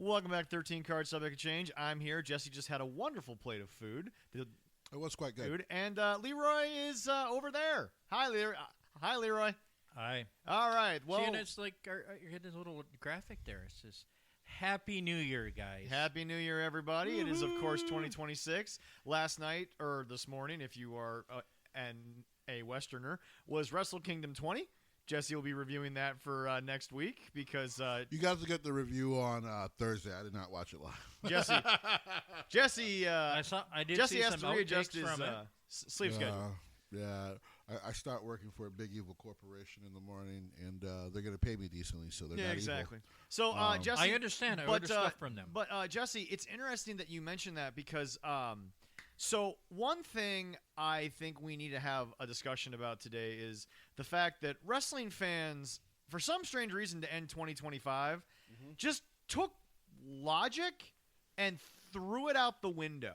Welcome back, 13 Card Subject Exchange. I'm here. Jesse just had a wonderful plate of food. It was quite good. And Leroy is over there. Hi, Leroy. Hi. All right. Well, see, and it's like you're getting a little graphic there. It says, Happy New Year, guys. Happy New Year, everybody. Woo-hoo. It is, of course, 2026. Last night, or this morning, if you are a Westerner, was Wrestle Kingdom 20. Jesse will be reviewing that for next week because you guys will get the review on Thursday. I did not watch it live. Jesse, I did Jesse see has some to readjust outtakes his from it. sleep schedule. Yeah, I start working for a big evil corporation in the morning, and they're going to pay me decently, so they're not exactly. evil. So, Jesse, I understand. I order stuff from them. But Jesse, it's interesting that you mentioned that because so one thing I think we need to have a discussion about today is the fact that wrestling fans, for some strange reason to end 2025, just took logic and threw it out the window.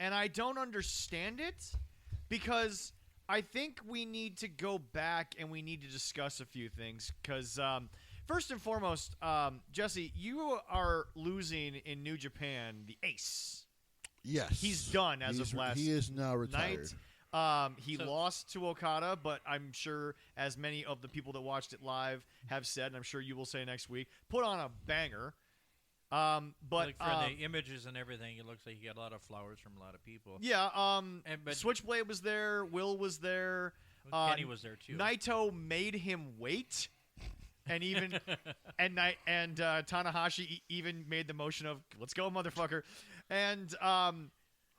And I don't understand it because I think we need to go back and we need to discuss a few things because first and foremost, Jesse, you are losing in New Japan the Ace. Yes. He's done as of last night. He is now retired. He lost to Okada, but I'm sure, as many of the people that watched it live have said, and I'm sure you will say next week, put on a banger. But like for the images and everything, it looks like he got a lot of flowers from a lot of people. Yeah. But Switchblade was there. Will was there. Kenny was there too. Naito made him wait. And even and Tanahashi even made the motion of "Let's go, motherfucker," and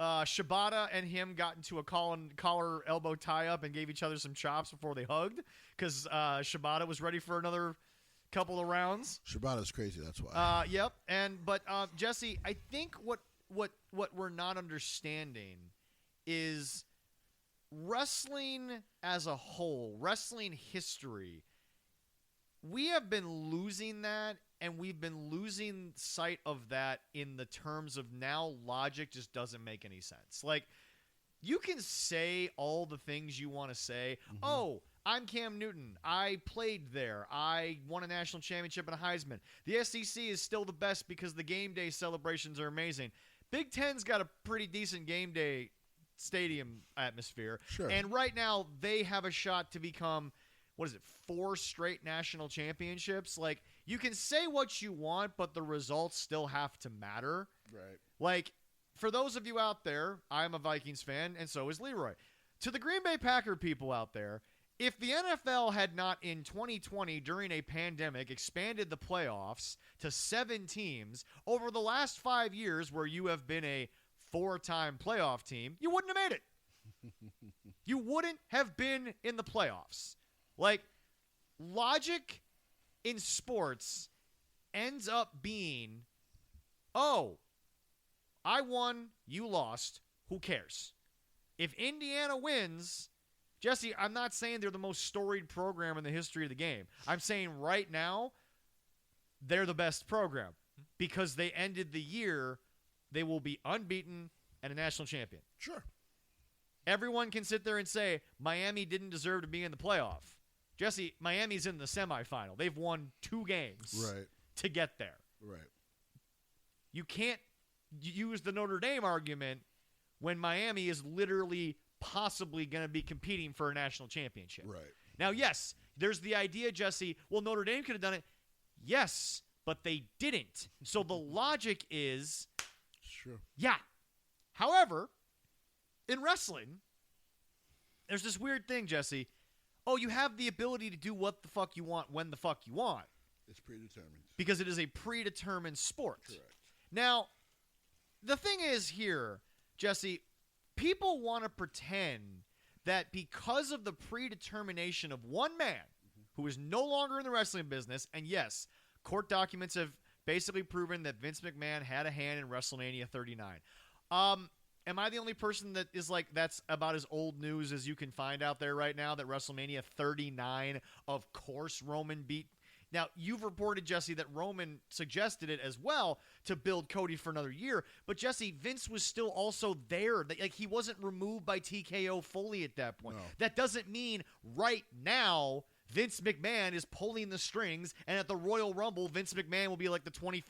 Shibata and him got into a collar elbow tie up and gave each other some chops before they hugged because Shibata was ready for another couple of rounds. Shibata's crazy, that's why. Yep. But Jesse, I think what we're not understanding is wrestling as a whole, wrestling history. We have been losing that, and we've been losing sight of that in the terms of now logic just doesn't make any sense. Like, you can say all the things you want to say. Oh, I'm Cam Newton. I played there. I won a national championship and a Heisman. The SEC is still the best because the game day celebrations are amazing. Big Ten's got a pretty decent game day stadium atmosphere. Sure. And right now, they have a shot to become... 4 straight national championships? Like, you can say what you want, but the results still have to matter. Right. Like, for those of you out there, I'm a Vikings fan, and so is Leroy. To the Green Bay Packer people out there, if the NFL had not in 2020, during a pandemic, expanded the playoffs to 7 teams over the last 5 years where you have been a 4-time playoff team, you wouldn't have made it. You wouldn't have been in the playoffs. Like, logic in sports ends up being, oh, I won, you lost, who cares? If Indiana wins, Jesse, I'm not saying they're the most storied program in the history of the game. I'm saying right now, they're the best program because they ended the year, they will be unbeaten and a national champion. Sure. Everyone can sit there and say, Miami didn't deserve to be in the playoff. Jesse, Miami's in the semifinal. They've won 2 games to get there. Right. You can't use the Notre Dame argument when Miami is literally possibly going to be competing for a national championship. Right. Now, yes, there's the idea, Jesse, well, Notre Dame could have done it. Yes, but they didn't. So the logic is, sure. Yeah. However, in wrestling, there's this weird thing, Jesse. Oh, you have the ability to do what the fuck you want when the fuck you want. It's predetermined. Because it is a predetermined sport. Correct. Now, the thing is here, Jesse, people want to pretend that because of the predetermination of one man who is no longer in the wrestling business, and yes, court documents have basically proven that Vince McMahon had a hand in WrestleMania 39. Am I the only person that is like, that's about as old news as you can find out there right now, that WrestleMania 39, of course, Roman beat? Now, you've reported, Jesse, that Roman suggested it as well to build Cody for another year. But, Jesse, Vince was still also there. Like, he wasn't removed by TKO fully at that point. No. That doesn't mean right now Vince McMahon is pulling the strings, and at the Royal Rumble, Vince McMahon will be like the 24th